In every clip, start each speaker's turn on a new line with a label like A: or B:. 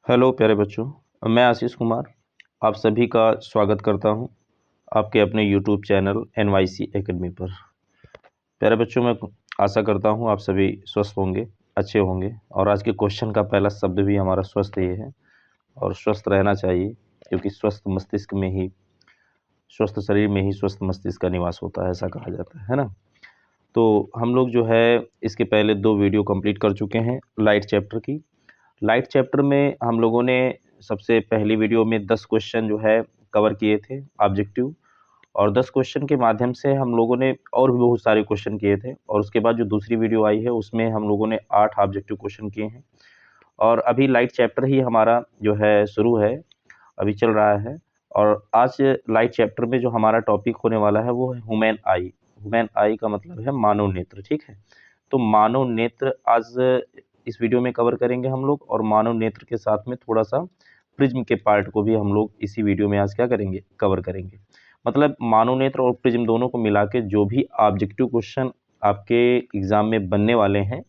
A: Hello प्यारे बच्चों, मैं आशीष कुमार आप सभी का स्वागत करता हूं आपके अपने यूट्यूब चैनल NYC एकेडमी पर। प्यारे बच्चों, मैं आशा करता हूं आप सभी स्वस्थ होंगे, अच्छे होंगे। और आज के क्वेश्चन का पहला शब्द भी हमारा स्वस्थ ही है और स्वस्थ रहना चाहिए, क्योंकि स्वस्थ मस्तिष्क में ही, स्वस्थ शरीर में ही स्वस्थ मस्तिष्क का निवास होता है, ऐसा कहा जाता है ना। तो हम लोग जो है इसके पहले 2 वीडियो कंप्लीट कर चुके हैं लाइट चैप्टर की। लाइट चैप्टर में हम लोगों ने सबसे पहली वीडियो में 10 क्वेश्चन जो है कवर किए थे ऑब्जेक्टिव, और 10 क्वेश्चन के माध्यम से हम लोगों ने और भी बहुत सारे क्वेश्चन किए थे। और उसके बाद जो दूसरी वीडियो आई है उसमें हम लोगों ने 8 ऑब्जेक्टिव क्वेश्चन किए हैं। और अभी लाइट चैप्टर ही हमारा जो है शुरू है, अभी चल रहा है। और आज लाइट चैप्टर में जो हमारा टॉपिक होने वाला है वो है ह्यूमन आई। ह्यूमन आई का मतलब है मानव नेत्र, ठीक है। तो मानव नेत्र आज इस वीडियो में कवर करेंगे हम लोग, और मानव नेत्र के साथ में थोड़ा सा प्रिज्म के पार्ट को भी हम लोग इसी वीडियो में आज क्या करेंगे, कवर करेंगे। मतलब मानव नेत्र और प्रिज्म दोनों को मिला के जो भी ऑब्जेक्टिव क्वेश्चन आपके एग्जाम में बनने वाले हैं,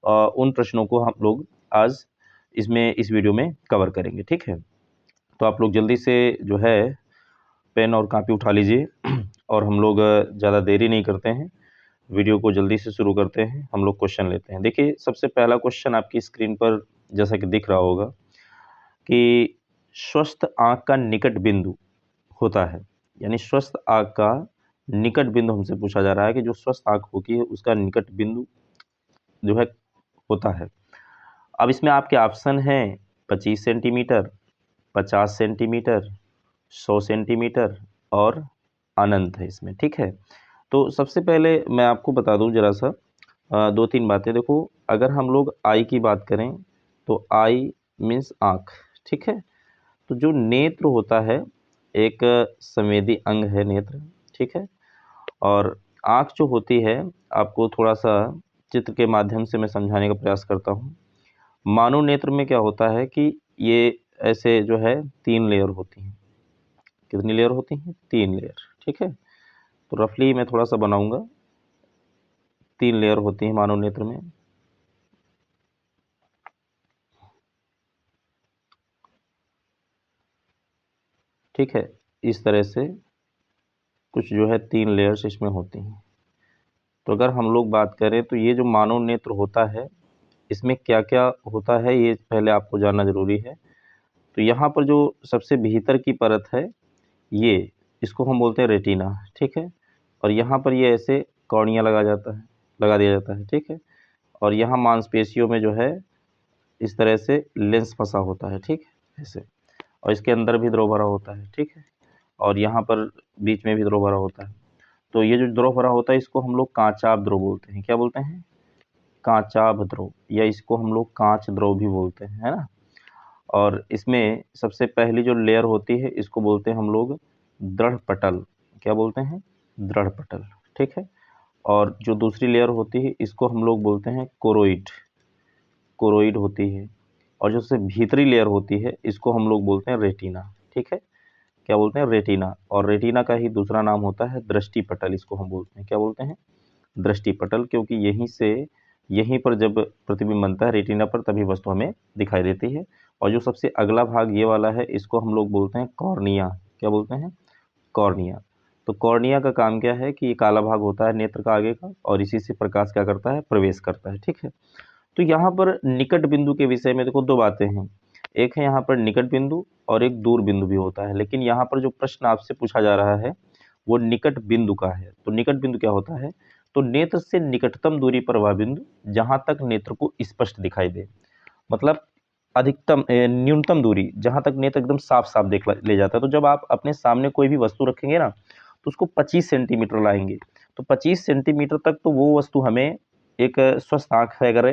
A: उन प्रश्नों को हम लोग आज इसमें इस वीडियो में कवर करेंगे, ठीक है। तो आप लोग जल्दी से जो है पेन और कापी उठा लीजिए और हम लोग ज़्यादा देरी नहीं करते हैं, वीडियो को जल्दी से शुरू करते हैं। हम लोग क्वेश्चन लेते हैं। देखिए, सबसे पहला क्वेश्चन आपकी स्क्रीन पर जैसा कि दिख रहा होगा कि स्वस्थ आँख का निकट बिंदु होता है, यानी स्वस्थ आँख का निकट बिंदु हमसे पूछा जा रहा है कि जो स्वस्थ आँख होती है उसका निकट बिंदु जो है होता है। अब इसमें आपके ऑप्शन हैं 25 सेंटीमीटर, 50 सेंटीमीटर, 100 सेंटीमीटर और अनंत है इसमें, ठीक है। तो सबसे पहले मैं आपको बता दूं जरा सा 2-3 बातें। देखो, अगर हम लोग आई की बात करें तो आई मीन्स आँख, ठीक है। तो जो नेत्र होता है एक संवेदी अंग है नेत्र, ठीक है। और आँख जो होती है, आपको थोड़ा सा चित्र के माध्यम से मैं समझाने का प्रयास करता हूँ। मानव नेत्र में क्या होता है कि ये ऐसे जो है 3 लेयर होती हैं। कितनी लेयर होती हैं? 3 लेयर, ठीक है। तो रफली मैं थोड़ा सा बनाऊंगा। 3 लेयर होती हैं मानव नेत्र में। ठीक है, इस तरह से कुछ जो है 3 लेयर्स इसमें होती हैं। तो अगर हम लोग बात करें तो ये जो मानव नेत्र होता है, इसमें क्या क्या होता है ये पहले आपको जानना जरूरी है। तो यहाँ पर जो सबसे भीतर की परत है, ये इसको हम बोलते हैं रेटिना, ठीक है। और यहाँ पर ये ऐसे कॉर्निया लगा दिया जाता है, ठीक है। और यहाँ मांसपेशियों में जो है इस तरह से लेंस फंसा होता है, ठीक है, ऐसे। और इसके अंदर भी द्रव भरा होता है, ठीक है। और यहाँ पर बीच में भी द्रव भरा होता है। तो ये जो द्रव भरा होता है इसको हम लोग कांचाभ द्रव बोलते हैं। क्या बोलते हैं? कांचाभ द्रव, या इसको हम लोग कांच द्रव भी बोलते हैं, है ना। और इसमें सबसे पहली जो लेयर होती है इसको बोलते हैं हम लोग दृढ़ पटल। क्या बोलते हैं? दृढ़ पटल, ठीक है। और जो दूसरी लेयर होती है इसको हम लोग बोलते हैं कोरोइड, कोरोइड होती है। और जो सबसे भीतरी लेयर होती है इसको हम लोग बोलते हैं रेटिना, ठीक है। क्या बोलते हैं? रेटिना। और रेटिना का ही दूसरा नाम होता है दृष्टि पटल, इसको हम बोलते हैं। क्या बोलते हैं? दृष्टि पटल, क्योंकि यहीं पर जब प्रतिबिंब बनता है रेटिना पर, तभी वस्तु हमें दिखाई देती है। और जो सबसे अगला भाग ये वाला है इसको हम लोग बोलते हैं कॉर्निया। क्या बोलते हैं? कॉर्निया। तो कॉर्निया का काम क्या है कि ये काला भाग होता है नेत्र का आगे का, और इसी से प्रकाश क्या करता है? प्रवेश करता है, ठीक है। तो यहाँ पर निकट बिंदु के विषय में देखो 2 बातें हैं। एक है यहाँ पर निकट बिंदु और एक दूर बिंदु भी होता है। लेकिन यहाँ पर जो प्रश्न आपसे पूछा जा रहा है वो निकट बिंदु का है। तो निकट बिंदु क्या होता है? तो नेत्र से निकटतम दूरी पर वह बिंदु जहाँ तक नेत्र को स्पष्ट दिखाई दे। मतलब अधिकतम न्यूनतम दूरी जहाँ तक नेत्र एकदम साफ साफ ले जाता है। तो जब आप अपने सामने कोई भी वस्तु रखेंगे ना, तो उसको 25 सेंटीमीटर लाएंगे, तो 25 सेंटीमीटर तक तो वो वस्तु हमें, एक स्वस्थ आँख है अगर,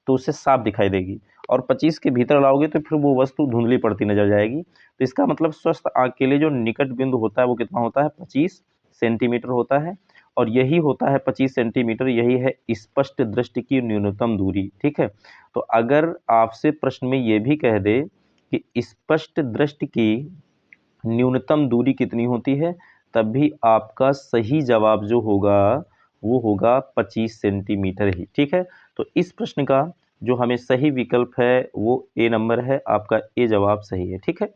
A: तो उससे साफ दिखाई देगी। और 25 के भीतर लाओगे तो फिर वो वस्तु धुंधली पड़ती नजर जाएगी। तो इसका मतलब स्वस्थ आँख के लिए जो निकट बिंदु होता है वो कितना होता है? 25 सेंटीमीटर होता है। और यही होता है 25 सेंटीमीटर, यही है स्पष्ट दृष्टि की न्यूनतम दूरी, ठीक है। तो अगर आपसे प्रश्न में ये भी कह दे कि स्पष्ट दृष्टि की न्यूनतम दूरी कितनी होती है, तब भी आपका सही जवाब जो होगा वो होगा 25 सेंटीमीटर ही, ठीक है। तो इस प्रश्न का जो हमें सही विकल्प है वो ए नंबर है, आपका ए जवाब सही है। ठीक है,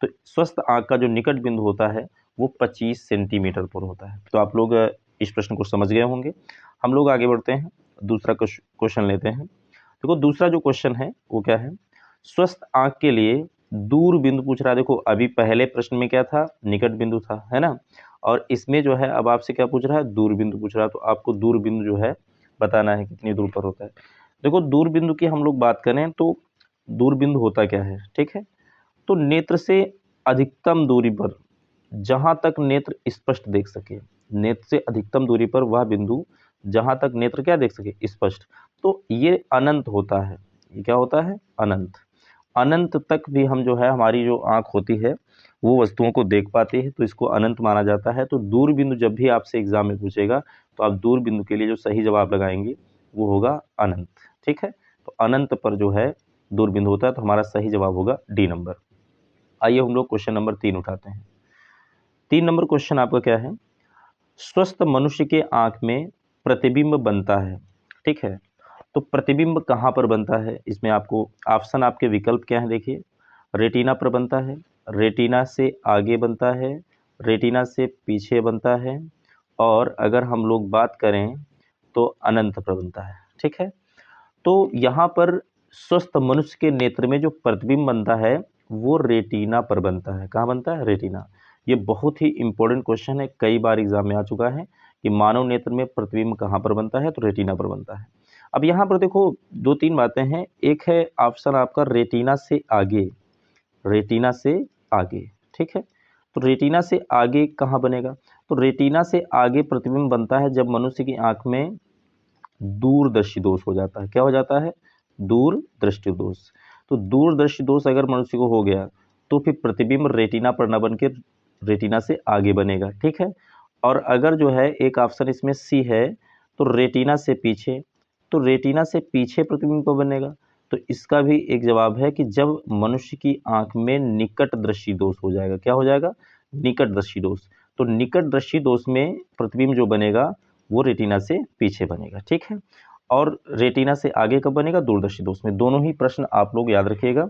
A: तो स्वस्थ आँख का जो निकट बिंदु होता है वो 25 सेंटीमीटर पर होता है। तो आप लोग इस प्रश्न को समझ गए होंगे। हम लोग आगे बढ़ते हैं, दूसरा क्वेश्चन लेते हैं। देखो दूसरा जो क्वेश्चन है वो क्या है, स्वस्थ आँख के लिए दूर बिंदु पूछ रहा है। देखो अभी पहले प्रश्न में क्या था, निकट बिंदु था, है ना, और इसमें जो है अब आपसे क्या पूछ रहा है, दूर बिंदु पूछ रहा है। तो आपको दूर बिंदु जो है बताना है कितनी दूर पर होता है। देखो दूर बिंदु की हम लोग बात करें तो दूर बिंदु होता क्या है, ठीक है, तो नेत्र से अधिकतम दूरी पर, जहां तक नेत्र स्पष्ट देख सके, नेत्र से अधिकतम दूरी पर वह बिंदु जहां तक नेत्र क्या देख सके, स्पष्ट, तो ये अनंत होता है। ये क्या होता है, अनंत। अनंत तक भी हम जो है हमारी जो आंख होती है वो वस्तुओं को देख पाती है, तो इसको अनंत माना जाता है। तो दूर बिंदु जब भी आपसे एग्जाम में पूछेगा तो आप दूर बिंदु के लिए जो सही जवाब लगाएंगे वो होगा अनंत। ठीक है, तो अनंत पर जो है दूर बिंदु होता है, तो हमारा सही जवाब होगा डी नंबर। आइए हम लोग क्वेश्चन नंबर 3 उठाते हैं। 3 नंबर क्वेश्चन आपका क्या है, स्वस्थ मनुष्य के आंख में प्रतिबिंब बनता है। ठीक है, तो प्रतिबिंब कहाँ पर बनता है, इसमें आपको ऑप्शन, आपके विकल्प क्या है देखिए, रेटिना पर बनता है, रेटिना से आगे बनता है, रेटिना से पीछे बनता है, और अगर हम लोग बात करें तो अनंत पर बनता है। ठीक है, तो यहाँ पर स्वस्थ मनुष्य के नेत्र में जो प्रतिबिंब बनता है वो रेटिना पर बनता है। कहाँ बनता है, रेटिना। ये बहुत ही इंपॉर्टेंट क्वेश्चन है, कई बार एग्जाम में आ चुका है कि मानव नेत्र में प्रतिबिंब कहाँ पर बनता है, तो रेटिना पर बनता है। अब यहाँ पर देखो 2-3 बातें हैं। एक है ऑप्शन आपका रेटिना से आगे, रेटिना से आगे। ठीक है, तो रेटिना से आगे कहाँ बनेगा, तो रेटिना से आगे प्रतिबिंब बनता है जब मनुष्य की आंख में दूरदर्शी दोष हो जाता है। क्या हो जाता है, दूरदृष्टि दोष। तो दूरदर्शी दोष अगर मनुष्य को हो गया तो फिर प्रतिबिंब रेटिना पर न बन के रेटिना से आगे बनेगा। ठीक है, और अगर जो है एक ऑप्शन इसमें सी है, तो रेटिना से पीछे, तो रेटिना से पीछे प्रतिबिंब पर बनेगा। तो इसका भी एक जवाब है कि जब मनुष्य की आंख में निकट दृष्टि दोष हो जाएगा। क्या हो जाएगा, निकट दृष्टि दोष। तो निकट दृष्टि दोष में प्रतिबिंब जो बनेगा वो रेटिना से पीछे बनेगा। ठीक है, और रेटिना से आगे कब बनेगा, दूरदर्शी दोष में। दोनों ही प्रश्न आप लोग याद रखिएगा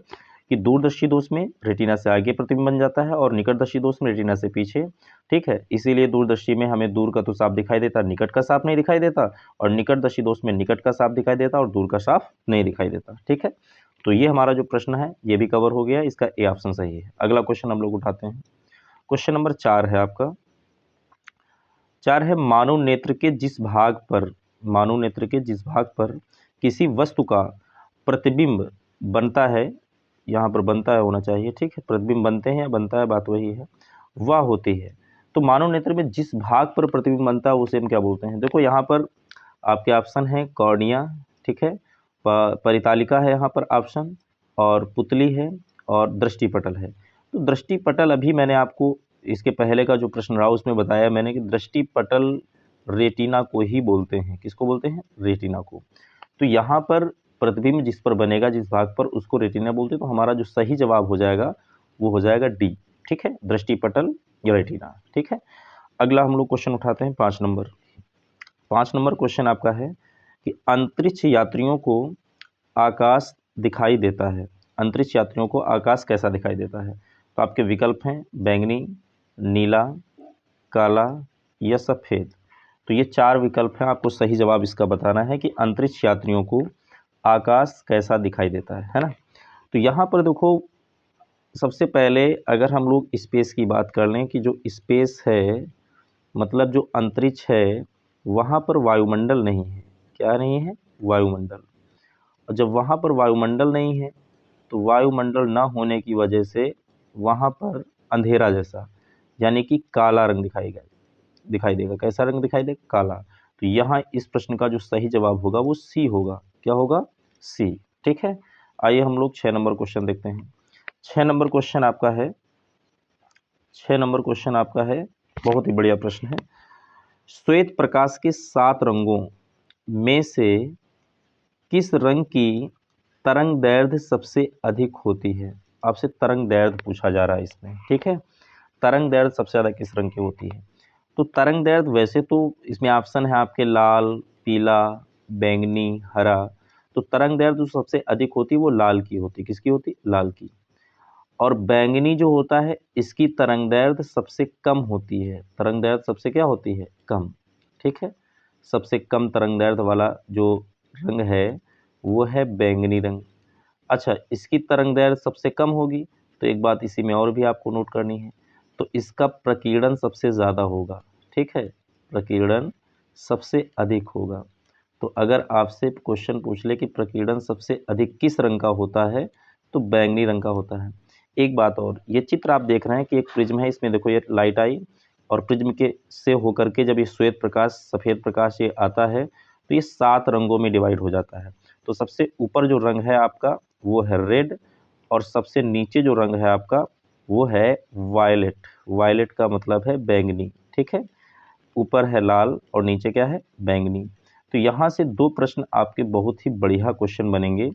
A: कि दूरदर्शी दोष में रेटिना से आगे प्रतिबिंब बन जाता है और निकटदर्शी दोष में रेटिना से पीछे। ठीक है, इसीलिए दूरदर्शी में हमें दूर का तो साफ दिखाई देता, निकट का साफ नहीं दिखाई देता, और निकटदर्शी दोष में निकट का साफ दिखाई देता और दूर का साफ नहीं दिखाई देता। ठीक है, तो ये हमारा जो प्रश्न है ये भी कवर हो गया, इसका ए ऑप्शन सही है। अगला क्वेश्चन हम लोग उठाते हैं, क्वेश्चन नंबर 4 है आपका। 4 है, मानव नेत्र के जिस भाग पर, मानव नेत्र के जिस भाग पर किसी वस्तु का प्रतिबिंब बनता है, यहाँ पर बनता है होना चाहिए। ठीक है, प्रतिबिंब बनते हैं या बनता है, बात वही है, वह होती है। तो मानव नेत्र में जिस भाग पर प्रतिबिंब बनता है उसे हम क्या बोलते हैं। देखो यहाँ पर आपके ऑप्शन है कॉर्निया, ठीक है, परितालिका है यहाँ पर ऑप्शन, और पुतली है, और दृष्टिपटल है। तो दृष्टिपटल अभी मैंने आपको इसके पहले का जो प्रश्न रहा उसमें बताया मैंने कि दृष्टिपटल रेटिना को ही बोलते हैं। किसको बोलते हैं, रेटिना को। तो यहाँ पर प्रतिबिंब जिस पर बनेगा, जिस भाग पर, उसको रेटिना बोलते हैं। तो हमारा जो सही जवाब हो जाएगा वो हो जाएगा डी। ठीक है, दृष्टिपटल या रेटिना। ठीक है, अगला हम लोग क्वेश्चन उठाते हैं 5 नंबर। 5 नंबर क्वेश्चन आपका है कि अंतरिक्ष यात्रियों को आकाश दिखाई देता है, अंतरिक्ष यात्रियों को आकाश कैसा दिखाई देता है। तो आपके विकल्प हैं बैंगनी, नीला, काला या सफ़ेद। तो ये 4 विकल्प हैं, आपको सही जवाब इसका बताना है कि अंतरिक्ष यात्रियों को आकाश कैसा दिखाई देता है ना। तो यहाँ पर देखो सबसे पहले अगर हम लोग स्पेस की बात कर लें कि जो स्पेस है, मतलब जो अंतरिक्ष है, वहाँ पर वायुमंडल नहीं है। क्या नहीं है, वायुमंडल। और जब वहाँ पर वायुमंडल नहीं है तो वायुमंडल ना होने की वजह से वहाँ पर अंधेरा जैसा, यानी कि काला रंग दिखाई देगा। कैसा रंग दिखाई देगा, काला। तो यहाँ इस प्रश्न का जो सही जवाब होगा वो सी होगा। क्या होगा, सी। ठीक है, आइए हम लोग 6 नंबर क्वेश्चन देखते हैं। 6 नंबर क्वेश्चन आपका है, 6 नंबर क्वेश्चन आपका है, बहुत ही बढ़िया प्रश्न है। श्वेत प्रकाश के 7 रंगों में से किस रंग की तरंग दैर्ध्य सबसे अधिक होती है। आपसे तरंग दैर्ध्य पूछा जा रहा है इसमें। ठीक है, तरंग दैर्ध्य सबसे ज़्यादा किस रंग की होती है। तो तरंग दैर्ध्य वैसे तो इसमें ऑप्शन है आपके लाल, पीला, बैंगनी, हरा। तो तरंग दैर्ध्य जो सबसे अधिक होती है वो लाल की होती है। किसकी होती है? लाल की। और बैंगनी जो होता है इसकी तरंग दैर्ध्य सबसे कम होती है। तरंग दैर्ध्य सबसे क्या होती है? कम। ठीक है, सबसे कम तरंग दैर्ध्य वाला जो रंग है वो है बैंगनी रंग। अच्छा, इसकी तरंग दैर्ध्य सबसे कम होगी तो एक बात इसी में और भी आपको नोट करनी है, तो इसका प्रकीर्णन सबसे ज़्यादा होगा। ठीक है, प्रकीर्णन सबसे अधिक होगा। तो अगर आपसे क्वेश्चन पूछ ले कि प्रकीर्णन सबसे अधिक किस रंग का होता है, तो बैंगनी रंग का होता है। एक बात और, ये चित्र आप देख रहे हैं कि एक प्रिज्म है, इसमें देखो ये लाइट आई और प्रिज्म के से होकर के जब ये श्वेत प्रकाश, सफ़ेद प्रकाश ये आता है तो ये 7 रंगों में डिवाइड हो जाता है। तो सबसे ऊपर जो रंग है आपका वो है रेड और सबसे नीचे जो रंग है आपका वो है वायलेट। वायलेट का मतलब है बैंगनी। ठीक है, ऊपर है लाल और नीचे क्या है? बैंगनी। तो यहाँ से 2 प्रश्न आपके बहुत ही बढ़िया क्वेश्चन बनेंगे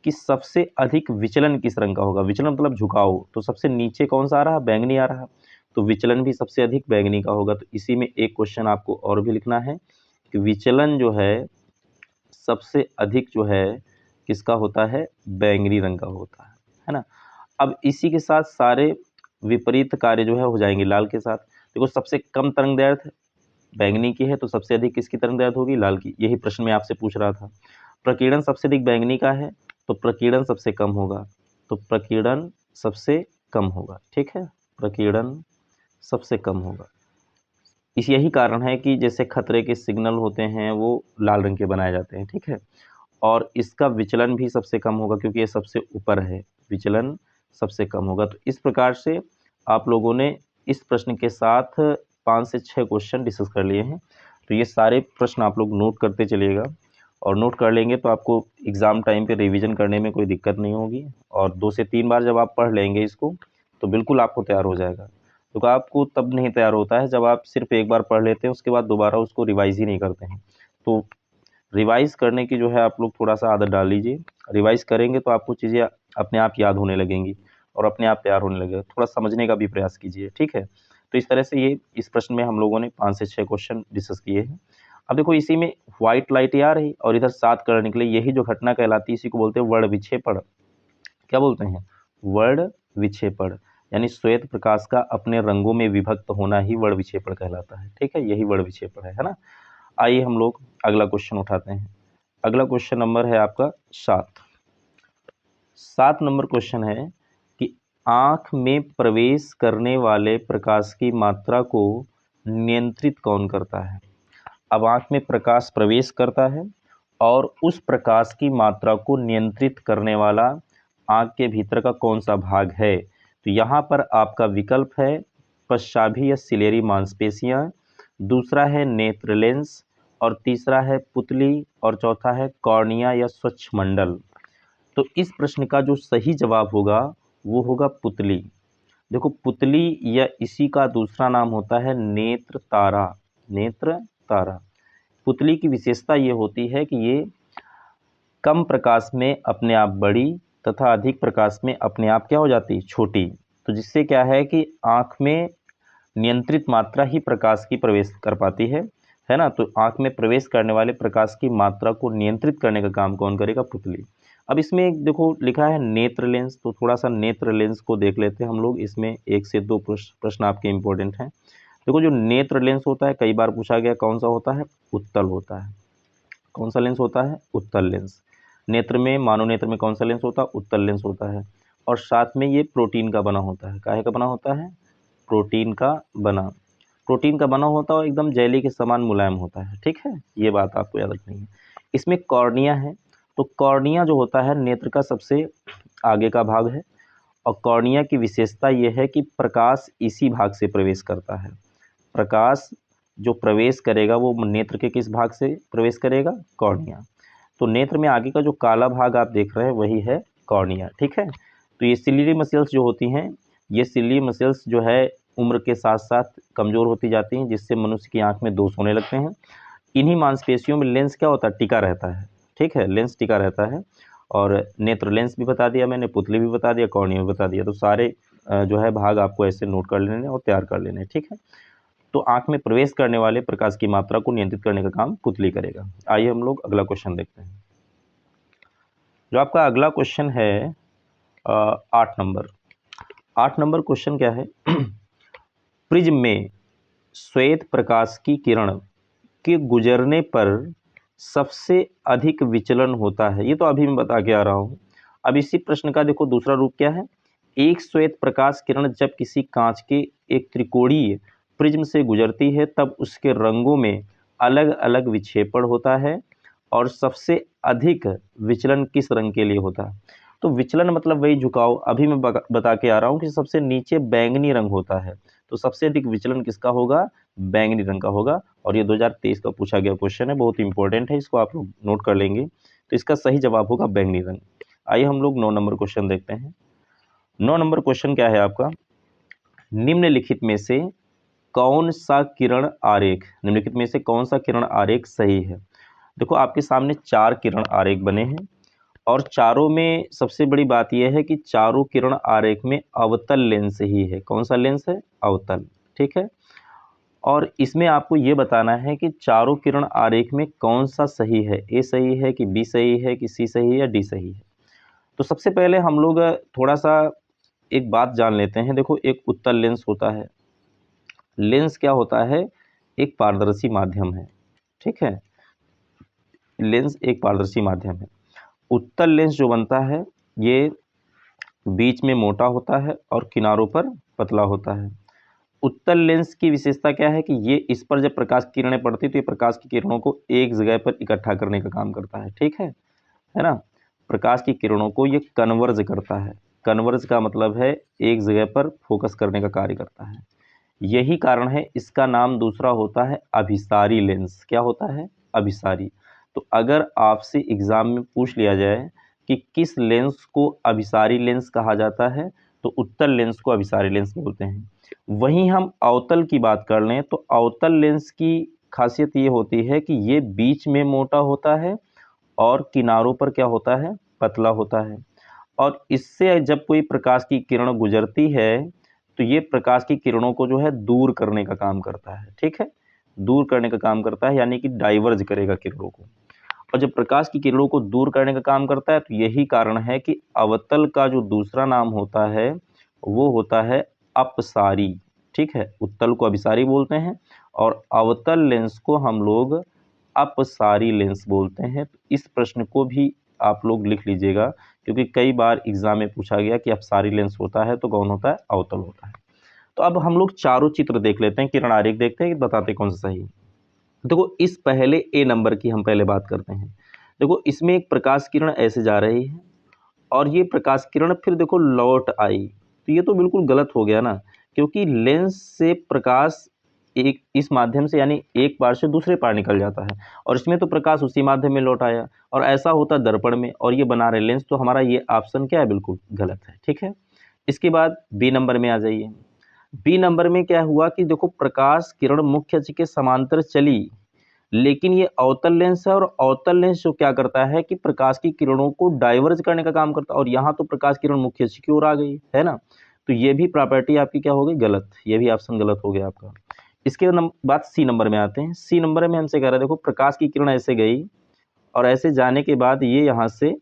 A: कि सबसे अधिक विचलन किस रंग का होगा। विचलन मतलब झुकाव, तो सबसे नीचे कौन सा आ रहा है? बैंगनी आ रहा है, तो विचलन भी सबसे अधिक बैंगनी का होगा। तो इसी में एक क्वेश्चन आपको और भी लिखना है कि विचलन जो है सबसे अधिक जो है किसका होता है? बैंगनी रंग का होता है ना। अब इसी के साथ सारे विपरीत कार्य जो है हो जाएंगे लाल के साथ। देखो, सबसे कम तरंग दैर्ध्य बैंगनी की है तो सबसे अधिक किसकी तरंग दैर्ध्य होगी? लाल की। यही प्रश्न मैं आपसे पूछ रहा था। प्रकीर्णन सबसे अधिक बैंगनी का है तो प्रकीर्णन सबसे कम होगा, तो प्रकीर्णन सबसे कम होगा। ठीक है, प्रकीर्णन सबसे कम होगा। इस यही कारण है कि जैसे खतरे के सिग्नल होते हैं वो लाल रंग के बनाए जाते हैं। ठीक है, और इसका विचलन भी सबसे कम होगा क्योंकि ये सबसे ऊपर है, विचलन सबसे कम होगा। तो इस प्रकार से आप लोगों ने इस प्रश्न के साथ 5 से 6 क्वेश्चन डिस्कस कर लिए हैं। तो ये सारे प्रश्न आप लोग नोट करते चलिएगा और नोट कर लेंगे तो आपको एग्ज़ाम टाइम पे रिवीजन करने में कोई दिक्कत नहीं होगी। और 2 से 3 बार जब आप पढ़ लेंगे इसको तो बिल्कुल आपको तैयार हो जाएगा। तो आपको तब नहीं तैयार होता है जब आप सिर्फ एक बार पढ़ लेते हैं उसके बाद दोबारा उसको रिवाइज़ ही नहीं करते हैं। तो रिवाइज़ करने की जो है आप लोग थोड़ा-सा आदत डाल लीजिए। रिवाइज़ करेंगे तो आपको चीज़ें अपने आप याद होने लगेंगी और अपने आप तैयार होने लगेगा। थोड़ा समझने का भी प्रयास कीजिए, ठीक है? तो इस तरह से ये इस प्रश्न में हम लोगों ने 5 से 6 क्वेश्चन डिस्कस किए हैं। अब देखो इसी में व्हाइट लाइट आ रही और इधर 7 कलर निकले, यही जो घटना कहलाती है इसी को बोलते हैं वर्ण विक्षेपण। क्या बोलते हैं? वर्ण विक्षेपण। यानी श्वेत प्रकाश का अपने रंगों में विभक्त होना ही वर्ण विक्षेपण कहलाता है। ठीक है, यही वर्ण विक्षेपण है ना? आइए हम लोग अगला क्वेश्चन उठाते हैं। अगला क्वेश्चन नंबर है आपका 7। 7 नंबर क्वेश्चन है कि आँख में प्रवेश करने वाले प्रकाश की मात्रा को नियंत्रित कौन करता है? अब आँख में प्रकाश प्रवेश करता है और उस प्रकाश की मात्रा को नियंत्रित करने वाला आँख के भीतर का कौन सा भाग है? तो यहाँ पर आपका विकल्प है पश्चाभि या सिलेरी मांसपेशियाँ, दूसरा है नेत्र लेंस और तीसरा है पुतली और चौथा है कॉर्निया या स्वच्छमंडल। तो इस प्रश्न का जो सही जवाब होगा वो होगा पुतली। देखो, पुतली या इसी का दूसरा नाम होता है नेत्र तारा। नेत्र तारा। पुतली की विशेषता ये होती है कि ये कम प्रकाश में अपने आप बड़ी तथा अधिक प्रकाश में अपने आप क्या हो जाती है? छोटी। तो जिससे क्या है कि आँख में नियंत्रित मात्रा ही प्रकाश की प्रवेश कर पाती है ना? तो आँख में प्रवेश करने वाले प्रकाश की मात्रा को नियंत्रित करने का काम कौन करेगा? पुतली। अब इसमें एक देखो लिखा है नेत्र लेंस, तो थोड़ा सा नेत्र लेंस को देख लेते हैं हम लोग। इसमें 1 से 2 प्रश्न आपके इंपॉर्टेंट हैं। देखो, जो नेत्र लेंस होता है कई बार पूछा गया कौन सा होता है? उत्तल होता है। कौन सा लेंस होता है? उत्तल लेंस। नेत्र में, मानव नेत्र में कौन सा लेंस होता है? उत्तल लेंस होता है। और साथ में ये प्रोटीन का बना होता है। काहे का बना होता है? प्रोटीन का बना। प्रोटीन का बना होता है और एकदम जेली के समान मुलायम होता है। ठीक है, ये बात आपको याद रखनी है। इसमें कॉर्निया है, तो कॉर्निया जो होता है नेत्र का सबसे आगे का भाग है और कॉर्निया की विशेषता ये है कि प्रकाश इसी भाग से प्रवेश करता है। प्रकाश जो प्रवेश करेगा वो नेत्र के किस भाग से प्रवेश करेगा? कॉर्निया। तो नेत्र में आगे का जो काला भाग आप देख रहे हैं वही है कॉर्निया। ठीक है, तो ये सिलियरी मसल्स जो होती हैं, ये सिलियरी मसल्स जो है उम्र के साथ साथ कमज़ोर होती जाती हैं जिससे मनुष्य की आंख में दोष होने लगते हैं। इन्हीं मांसपेशियों में लेंस क्या होता है? टिका रहता है। ठीक है, लेंस टिका रहता है। और नेत्र लेंस भी बता दिया मैंने, पुतली भी बता दिया, कॉर्निया भी बता दिया। तो सारे जो है भाग आपको ऐसे नोट कर लेने और तैयार कर लेने। ठीक है, तो आँख में प्रवेश करने वाले प्रकाश की मात्रा को नियंत्रित करने का काम पुतली करेगा। आइए हम लोग अगला क्वेश्चन देखते हैं। जो आपका अगला क्वेश्चन है 8 नंबर क्वेश्चन क्या है? प्रिज्म में श्वेत प्रकाश की किरण के गुजरने पर सबसे अधिक विचलन होता है। ये तो अभी मैं बता के आ रहा हूँ। अब इसी प्रश्न का देखो दूसरा रूप क्या है? एक श्वेत प्रकाश किरण जब किसी कांच के एक त्रिकोणीय प्रिज्म से गुजरती है तब उसके रंगों में अलग अलग विक्षेपण होता है और सबसे अधिक विचलन किस रंग के लिए होता है? तो विचलन मतलब वही झुकाव। अभी मैं बता के आ रहा हूँ कि सबसे नीचे बैंगनी रंग होता है, तो सबसे अधिक विचलन किसका होगा? बैंगनी रंग का होगा। और ये 2023 का पूछा गया क्वेश्चन है, बहुत इंपॉर्टेंट है, इसको आप लोग नोट कर लेंगे। तो इसका सही जवाब होगा बैंगनी रंग। आइए हम लोग 9 नंबर क्वेश्चन देखते हैं। 9 नंबर क्वेश्चन क्या है आपका? निम्नलिखित में से कौन सा किरण आरेख, निम्नलिखित में से कौन सा किरण आरेख सही है? देखो आपके सामने 4 किरण आरेख बने हैं और चारों में सबसे बड़ी बात यह है कि चारों किरण आरेख में अवतल लेंस ही है। कौन सा लेंस है? अवतल। ठीक है। और इसमें आपको ये बताना है कि चारों किरण आरेख में कौन सा सही है, ए सही है कि बी सही है कि सी सही है या डी सही है। तो सबसे पहले हम लोग थोड़ा सा एक बात जान लेते हैं। देखो एक उत्तल लेंस होता है। लेंस क्या होता है? एक पारदर्शी माध्यम है। ठीक है, लेंस एक पारदर्शी माध्यम है। उत्तल लेंस जो बनता है ये बीच में मोटा होता है और किनारों पर पतला होता है। उत्तल लेंस की विशेषता क्या है कि ये इस पर जब प्रकाश की किरणें पड़ती है तो ये प्रकाश की किरणों को एक जगह पर इकट्ठा करने का काम करता है। ठीक है ना? प्रकाश की किरणों को ये कन्वर्ज करता है। कन्वर्ज का मतलब है एक जगह पर फोकस करने का कार्य करता है। यही कारण है इसका नाम दूसरा होता है अभिसारी लेंस। क्या होता है? अभिसारी। तो अगर आपसे एग्जाम में पूछ लिया जाए कि किस लेंस को अभिसारी लेंस कहा जाता है तो उत्तल लेंस को अभिसारी लेंस बोलते हैं। वहीं हम अवतल की बात कर लें तो अवतल लेंस की खासियत ये होती है कि ये बीच में मोटा होता है और किनारों पर क्या होता है? पतला होता है। और इससे जब कोई प्रकाश की किरण गुजरती है तो ये प्रकाश की किरणों को जो है दूर करने का काम करता है। ठीक है, दूर करने का काम करता है, यानी कि डाइवर्ज करेगा किरणों को। और जब प्रकाश की किरणों को दूर करने का काम करता है तो यही कारण है कि अवतल का जो दूसरा नाम होता है वो होता है अपसारी। ठीक है, उत्तल को अभिसारी बोलते हैं और अवतल लेंस को हम लोग अपसारी लेंस बोलते हैं। तो इस प्रश्न को भी आप लोग लिख लीजिएगा, क्योंकि कई बार एग्जाम में पूछा गया कि अपसारी लेंस होता है तो कौन होता है? अवतल होता है। तो अब हम लोग चारों चित्र देख लेते हैं, किरण आरेख देखते हैं कि बताते कौन सा सही है। देखो इस पहले ए नंबर की हम पहले बात करते हैं। देखो इसमें एक प्रकाश किरण ऐसे जा रही है और ये प्रकाश किरण फिर देखो लौट आई, तो ये तो बिल्कुल गलत हो गया ना, क्योंकि लेंस से प्रकाश एक इस माध्यम से यानी एक पार से दूसरे पार निकल जाता है और इसमें तो प्रकाश उसी माध्यम में लौट आया और ऐसा होता दर्पण में और ये बना रहे लेंस। तो हमारा ये ऑप्शन क्या है? बिल्कुल गलत है। ठीक है, इसके बाद बी नंबर में आ जाइए। बी नंबर में क्या हुआ कि देखो प्रकाश किरण मुख्य अक्ष के समांतर चली, लेकिन ये अवतल लेंस है और अवतल लेंस जो क्या करता है कि प्रकाश की किरणों को डाइवर्ज करने का काम करता है और यहाँ तो प्रकाश किरण मुख्य अक्ष की ओर आ गई है ना, तो ये भी प्रॉपर्टी आपकी क्या हो गई? गलत। ये भी ऑप्शन गलत हो गया आपका। इसके बाद सी नंबर में आते हैं। सी नंबर में हमसे कह रहा है देखो प्रकाश की किरण ऐसे गई और ऐसे जाने के बाद ये यहाँ से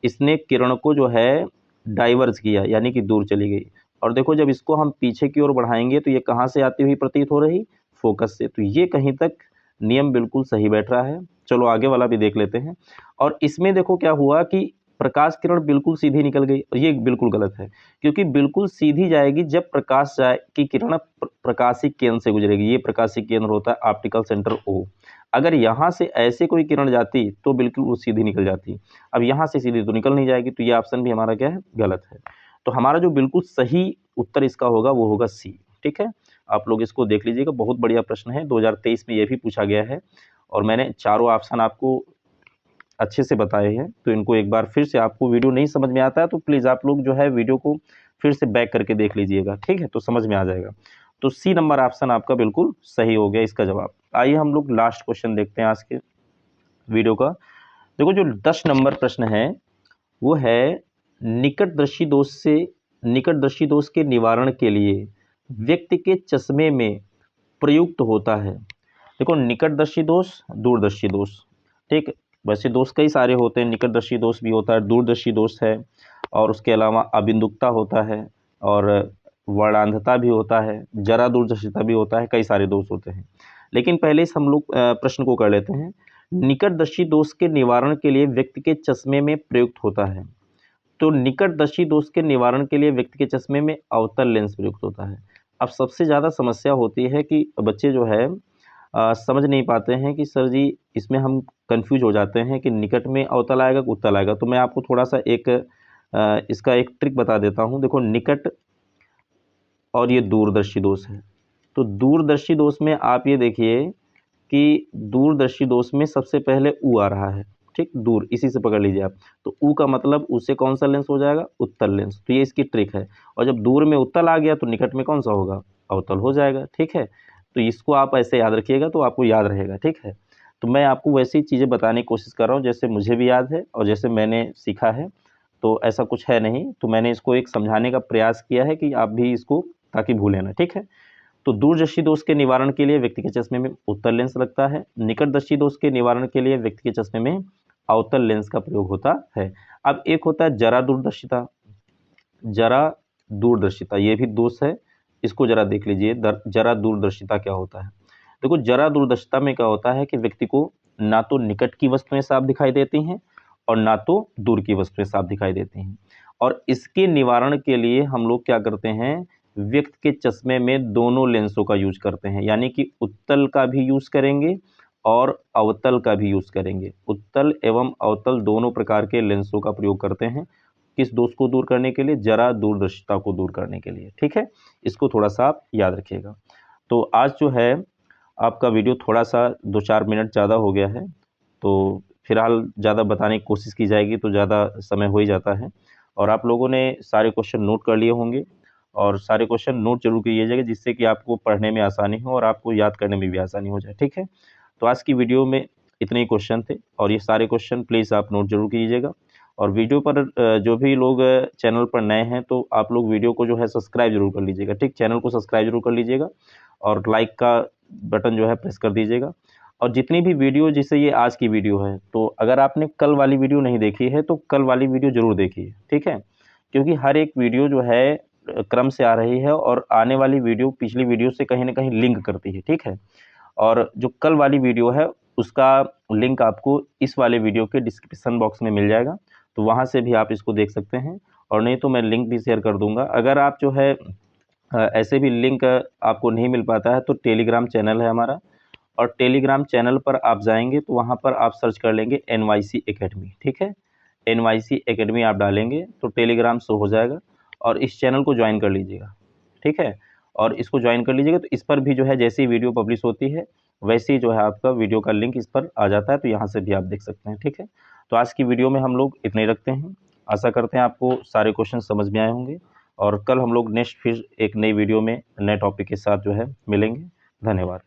A: इसने किरण को जो है डाइवर्ज किया, यानी कि दूर चली गई। और देखो जब इसको हम पीछे की ओर बढ़ाएंगे तो ये कहाँ से आती हुई प्रतीत हो रही? फोकस से। तो ये कहीं तक नियम बिल्कुल सही बैठ रहा है। चलो आगे वाला भी देख लेते हैं। और इसमें देखो क्या हुआ कि प्रकाश किरण बिल्कुल सीधी निकल गई और ये बिल्कुल गलत है, क्योंकि बिल्कुल सीधी जाएगी जब प्रकाश की किरण प्रकाशी केंद्र से गुजरेगी। ये प्रकाशी केंद्र होता है ऑप्टिकल सेंटर ओ। अगर यहाँ से ऐसे कोई किरण जाती तो बिल्कुल वो सीधी निकल जाती। अब यहाँ से सीधी तो निकल नहीं जाएगी, तो ये ऑप्शन भी हमारा क्या है? गलत है। तो हमारा जो बिल्कुल सही उत्तर इसका होगा वो होगा सी। ठीक है, आप लोग इसको देख लीजिएगा, बहुत बढ़िया प्रश्न है, 2023 में ये भी पूछा गया है और मैंने चारों ऑप्शन आपको अच्छे से बताए हैं। तो इनको एक बार फिर से, आपको वीडियो नहीं समझ में आता है तो प्लीज़ आप लोग जो है वीडियो को फिर से बैक करके देख लीजिएगा। ठीक है, तो समझ में आ जाएगा। तो सी नंबर ऑप्शन आपका बिल्कुल सही हो गया इसका जवाब। आइए हम लोग लास्ट क्वेश्चन देखते हैं आज के वीडियो का। देखो जो 10 नंबर प्रश्न है वो है निकट दृष्टि दोष के निवारण के लिए व्यक्ति के चश्मे में प्रयुक्त होता है। देखो निकट दृष्टि दोष, दूरदर्शी दोष। ठीक, वैसे दोष कई सारे होते हैं, निकटदर्शी दोष भी होता है, दूरदर्शी दोष है, और उसके अलावा अबिंदुकता होता है, और वर्णांधता भी होता है, जरा दूरदर्शिता भी होता है, कई सारे दोष होते हैं। लेकिन पहले इस हम लोग प्रश्न को कर लेते हैं। निकटदर्शी दोष के निवारण के लिए व्यक्ति के चश्मे में प्रयुक्त होता है। तो निकटदर्शी दोष के निवारण के लिए व्यक्ति के चश्मे में अवतल लेंस प्रयुक्त होता है। अब सबसे ज़्यादा समस्या होती है कि बच्चे जो है समझ नहीं पाते हैं कि सर जी इसमें हम कंफ्यूज हो जाते हैं कि निकट में अवतल आएगा कि उत्तल आएगा। तो मैं आपको थोड़ा सा इसका एक ट्रिक बता देता हूँ। देखो, निकट और ये दूरदर्शी दोष है। तो दूरदर्शी दोष में आप ये देखिए कि दूरदर्शी दोष में सबसे पहले ऊ आ रहा है, ठीक, दूर, इसी से पकड़ लीजिए आप। तो ऊ का मतलब उससे कौन सा लेंस हो जाएगा? उत्तल लेंस। तो ये इसकी ट्रिक है। और जब दूर में उत्तल आ गया तो निकट में कौन सा होगा? अवतल हो जाएगा, ठीक है। तो इसको आप ऐसे याद रखिएगा तो आपको याद रहेगा, ठीक है। तो मैं आपको वैसी चीज़ें बताने की कोशिश कर रहा हूँ जैसे मुझे भी याद है और जैसे मैंने सीखा है। तो ऐसा कुछ है नहीं, तो मैंने इसको एक समझाने का प्रयास किया है कि आप भी इसको ताकि भूलें ना, ठीक है। तो दूरदर्शी दोष के निवारण के लिए व्यक्ति के चश्मे में उत्तल लेंस लगता है। निकटदर्शी दोष के निवारण के लिए व्यक्ति के चश्मे में अवतल लेंस का प्रयोग होता है। अब एक होता है जरा दूरदर्शिता। जरा दूरदर्शिता ये भी दोष है, इसको जरा देख लीजिए। जरा दूरदर्शिता क्या होता है? देखो, जरा दूरदर्शिता में क्या होता है कि व्यक्ति को ना तो निकट की वस्तुएं साफ दिखाई देती हैं और ना तो दूर की वस्तुएं साफ दिखाई देती हैं। और इसके निवारण के लिए हम लोग क्या करते हैं? व्यक्ति के चश्मे में दोनों लेंसों का यूज करते हैं, यानी कि उत्तल का भी यूज करेंगे और अवतल का भी यूज करेंगे। उत्तल एवं अवतल दोनों प्रकार के लेंसों का प्रयोग करते हैं। किस दोष को दूर करने के लिए? जरा दूरदर्शिता को दूर करने के लिए, ठीक है। इसको थोड़ा सा आप याद रखिएगा। तो आज जो है आपका वीडियो थोड़ा सा 2-4 मिनट ज़्यादा हो गया है, तो फिलहाल ज़्यादा बताने की कोशिश की जाएगी तो ज़्यादा समय हो ही जाता है। और आप लोगों ने सारे क्वेश्चन नोट कर लिए होंगे, और सारे क्वेश्चन नोट जरूर कीजिएगा जिससे कि आपको पढ़ने में आसानी हो और आपको याद करने में भी आसानी हो जाए, ठीक है। तो आज की वीडियो में इतने ही क्वेश्चन थे, और ये सारे क्वेश्चन प्लीज़ आप नोट जरूर कीजिएगा। और वीडियो पर जो भी लोग चैनल पर नए हैं तो आप लोग वीडियो को जो है सब्सक्राइब जरूर कर लीजिएगा, ठीक। चैनल को सब्सक्राइब जरूर कर लीजिएगा और लाइक का बटन जो है प्रेस कर दीजिएगा। और जितनी भी वीडियो, जैसे ये आज की वीडियो है, तो अगर आपने कल वाली वीडियो नहीं देखी है तो कल वाली वीडियो ज़रूर देखिए, ठीक है। क्योंकि हर एक वीडियो जो है क्रम से आ रही है और आने वाली वीडियो पिछली वीडियो से कहीं ना कहीं लिंक करती है, ठीक है। और जो कल वाली वीडियो है उसका लिंक आपको इस वाले वीडियो के डिस्क्रिप्शन बॉक्स में मिल जाएगा, तो वहाँ से भी आप इसको देख सकते हैं। और नहीं तो मैं लिंक भी शेयर कर दूंगा। अगर आप जो है ऐसे भी लिंक आपको नहीं मिल पाता है तो टेलीग्राम चैनल है हमारा, और टेलीग्राम चैनल पर आप जाएंगे तो वहाँ पर आप सर्च कर लेंगे NYC एकेडमी, ठीक है। NYC एकेडमी आप डालेंगे तो टेलीग्राम शो हो जाएगा, और इस चैनल को ज्वाइन कर लीजिएगा, ठीक है। और इसको ज्वाइन कर लीजिएगा तो इस पर भी जो है जैसी वीडियो पब्लिश होती है वैसे ही जो है आपका वीडियो का लिंक इस पर आ जाता है, तो यहाँ से भी आप देख सकते हैं, ठीक है। तो आज की वीडियो में हम लोग इतने ही रखते हैं। आशा करते हैं आपको सारे क्वेश्चन समझ में आए होंगे, और कल हम लोग नेक्स्ट फिर एक नई वीडियो में नए टॉपिक के साथ जो है मिलेंगे। धन्यवाद।